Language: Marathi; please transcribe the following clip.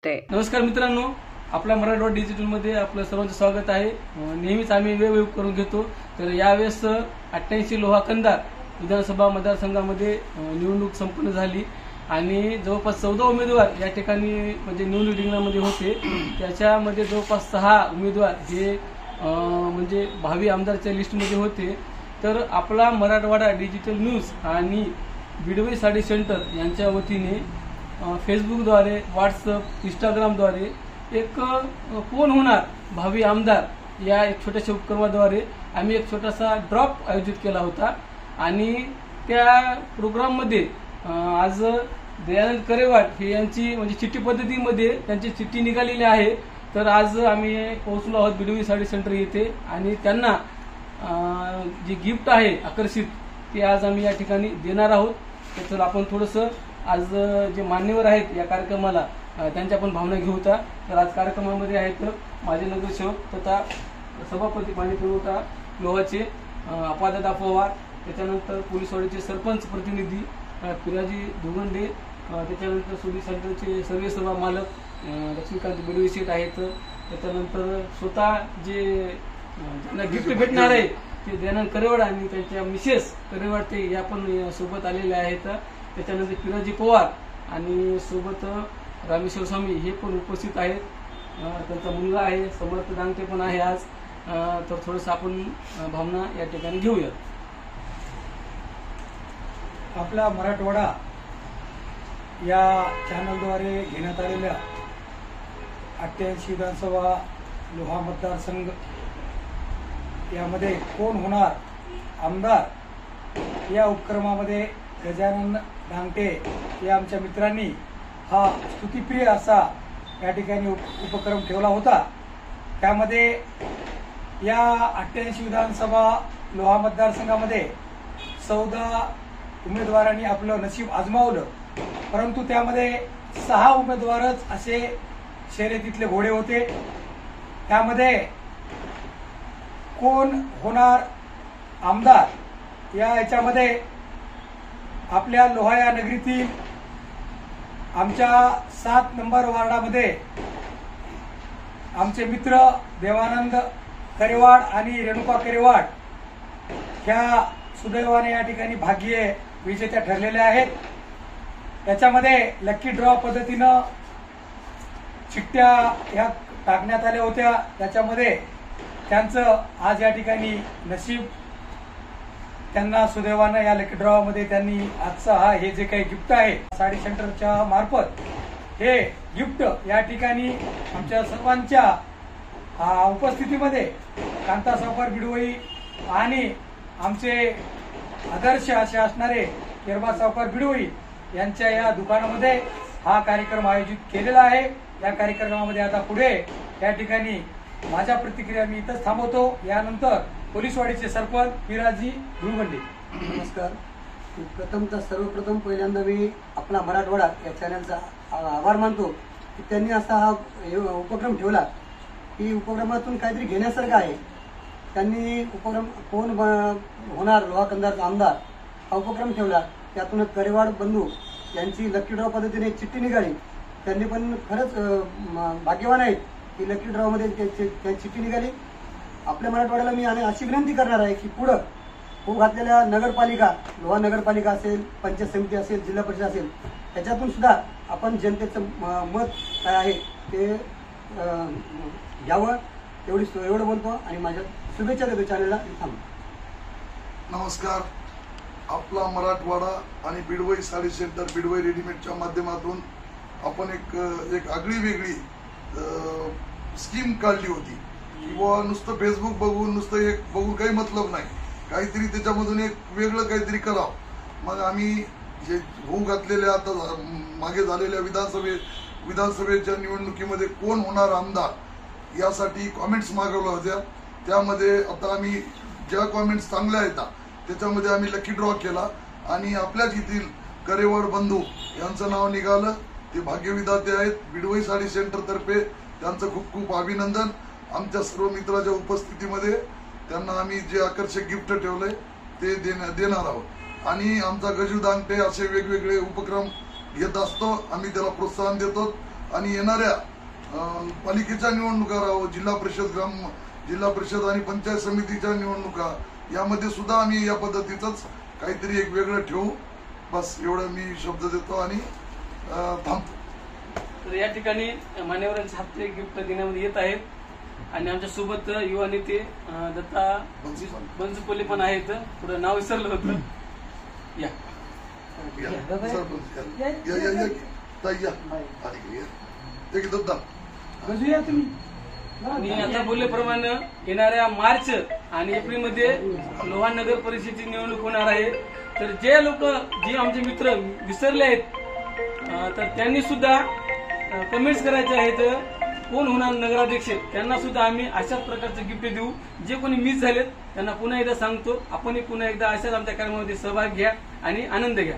नमस्कार मित्रांनो, आपल्या मराठवाडा डिजिटलमध्ये आपलं सर्वांचं स्वागत आहे। नेहमीच आम्ही वेळ करून घेतो, तर यावेळेस 88 लोहा कंधार विधानसभा मतदारसंघामध्ये निवडणूक संपन्न झाली आणि जवळपास 14 उमेदवार या ठिकाणी म्हणजे निवडणूक रिंगणामध्ये होते। त्याच्यामध्ये जवळपास 6 उमेदवार हे म्हणजे भावी आमदारच्या लिस्टमध्ये होते। तर आपला मराठवाडा डिजिटल न्यूज आणि बिडवे साडी सेंटर यांच्या वतीने फेसबुकद्वारे, व्हॉट्सअप, इंस्टाग्रामद्वारे एक कोण होणार भावी आमदार या एक छोट्याशा उपक्रमाद्वारे आम्ही एक छोटासा ड्रॉप आयोजित केला होता आणि त्या प्रोग्राममध्ये आज दयानंद करेवाड हे यांची म्हणजे चिठ्ठी पद्धतीमध्ये त्यांची चिठ्ठी निघालेली आहे। तर आज आम्ही पोहोचलो आहोत बिडवी साडी सेंटर येथे आणि त्यांना जे गिफ्ट आहे आकर्षित ते आज आम्ही या ठिकाणी देणार आहोत। तर आपण थोडंसं आज जे मान्यवर आहेत या कार्यक्रमाला त्यांच्या पण भावना घेऊ होता। तर आज कार्यक्रमामध्ये आहेत माजी नगरसेवक तथा सभापती पाणी पुरवठा लोहाचे अप्पादादा पवार, त्याच्यानंतर पोलीसवाडीचे सरपंच प्रतिनिधी पिराजी धुगंडे, त्याच्यानंतर सोडी सेंटरचे सर्व सभा मालक लक्ष्मीकांत बिडवे शेठ आहेत, त्याच्यानंतर स्वतः जे ज्यांना गिफ्ट भेटणार आहे ते दयानंद करेवाड आणि त्यांच्या मिसेस करेवाड ते या पण सोबत आलेले आहेत। त्याच्यानंतर पिराजी पवार आणि सोबत रामेश्वर स्वामी हे पण उपस्थित आहेत, त्यांचा मुलगा आहे समर्थ दांगटे पण आहे आज। तर थोडंसं आपण भावना या ठिकाणी घेऊया। आपला मराठवाडा या चॅनलद्वारे घेण्यात आलेल्या 88 विधानसभा लोहा मतदारसंघ यामध्ये कोण होणार आमदार या उपक्रमामध्ये गजानन दांगटे या आमच्या मित्रांनी हा स्तुतिप्रिय असा या ठिकाणी उपक्रम ठेवला होता। त्यामध्ये या 88 विधानसभा लोहा मतदारसंघामध्ये 14 उमेदवारांनी आपलं नशीब आजमावलं, परंतु त्यामध्ये 6 उमेदवारच असे शर्यतीतले घोडे होते। त्यामध्ये कोण होणार आमदार याच्यामध्ये आपल्या लोहा या नगरीतील आमच्या 7 नंबर वार्डामध्ये आमचे मित्र देवानंद करेवाड आणि रेणुका करेवाड ह्या सुदैवाने या ठिकाणी भाग्य विजेत्या ठरलेल्या आहेत। याच्यामध्ये लकी ड्रॉ पद्धतीनं चिठ्ठ्या ह्या टाकण्यात आल्या होत्या। त्याच्यामध्ये त्यांचं आज या ठिकाणी नशीब त्यांना सुदैवानं या लकी ड्रॉ मध्ये त्यांनी आजचा हे जे काही गिफ्ट आहे साडी सेंटरच्या मार्फत हे गिफ्ट या ठिकाणी आमच्या सर्वांच्या उपस्थितीमध्ये कांता सावकार बिडवई आणि आमचे आदर्श असे असणारे केरबा सावकार बिडवई यांच्या या दुकानामध्ये हा कार्यक्रम आयोजित केलेला आहे। या कार्यक्रमामध्ये आता पुढे या ठिकाणी माझ्या प्रतिक्रिया मी इथंच थांबवतो। यानंतर पोलीसवाडीचे सरपंच पिराजी धुळगंडे। नमस्कार। प्रथमतः सर्वप्रथम पहिल्यांदा मी आपला मराठवाडा या चॅनलचा आभार मानतो की त्यांनी असा हा उपक्रम ठेवला की उपक्रमातून काहीतरी घेण्यासारखं आहे। त्यांनी उपक्रम कोण होणार लोहा कंधारचा आमदार हा उपक्रम ठेवला। त्यातून करेवाड बंधू यांची लकी ड्रॉ पद्धतीने चिठ्ठी निघाली। त्यांनी पण खरंच भाग्यवान आहेत की लकी ड्रॉ मध्ये त्यांची चिठ्ठी निघाली। आपल्या मराठवाड्याला मी अशी विनंती करणार आहे की पुढं होऊ घातलेल्या नगरपालिका, लोहा नगरपालिका असेल, पंचायत समिती असेल, जिल्हा परिषद असेल, त्याच्यातून सुद्धा आपण जनतेचं मत काय आहे ते घ्यावं एवढं बोलतो आणि माझ्या शुभेच्छा देतो चॅनलला। नमस्कार। आपला मराठवाडा आणि बिडवई साडी सेंटर बिडवई रेडीमेडच्या माध्यमातून आपण एक आगळी वेगळी स्कीम काढली होती किंवा नुसतं फेसबुक बघून नुसतं एक बघून काही मतलब नाही, काहीतरी त्याच्यामधून एक वेगळं काहीतरी करावं। मग आम्ही जे होऊ घातलेल्या आता मागे झालेल्या विधानसभेच्या निवडणुकीमध्ये कोण होणार आमदार यासाठी कॉमेंट्स मागवल्या होत्या। त्यामध्ये आता आम्ही ज्या कॉमेंट्स चांगल्या आहेत त्याच्यामध्ये आम्ही लकी ड्रॉ केला आणि आपल्याच येथील करेवाड बंधू यांचं नाव निघालं। ते भाग्यविधाते आहेत बिडवई साडी सेंटर तर्फे त्यांचं खूप खूप अभिनंदन। आमच्या सर्व मित्राच्या उपस्थितीमध्ये त्यांना आम्ही जे आकर्षक गिफ्ट ठेवलंय ते देणार आहोत आणि आमचा गजू दांगटे असे वेगवेगळे उपक्रम घेत असतो, आम्ही त्याला प्रोत्साहन देतो। आणि येणाऱ्या पालिकेच्या निवडणुका राहो, जिल्हा परिषद आणि पंचायत समितीच्या निवडणुका यामध्ये सुद्धा आम्ही या पद्धतीचंच काहीतरी एक वेगळं ठेवू. बस एवढं मी शब्द देतो आणि थांबतो. तर या ठिकाणी मान्यवरांचे हप्ते गिफ्ट देण्यामध्ये येत आहेत आणि आमच्या सोबत युवा नेते दत्ता बनसुपल्ले पण आहेत. पुढे नाव विसरलं होतं. या सरपंच या ताई या एक दत्ता. आणि आता बोलल्याप्रमाणे येणाऱ्या मार्च आणि एप्रिलमध्ये लोहा नगर परिषदेची निवडणूक होणार आहे. तर जे लोक जे आमचे मित्र विसरले आहेत तर त्यांनी सुद्धा कमेंट्स करायचे आहेत कोण होणार नगराध्यक्ष. त्यांना सुद्धा आम्ही अशाच प्रकारचे गिफ्ट देऊ. जे कोणी मिस झालेत त्यांना पुन्हा एकदा सांगतो, आपणही पुन्हा एकदा अशाच आमच्या कार्यक्रमामध्ये सहभाग घ्या आणि आनंद घ्या.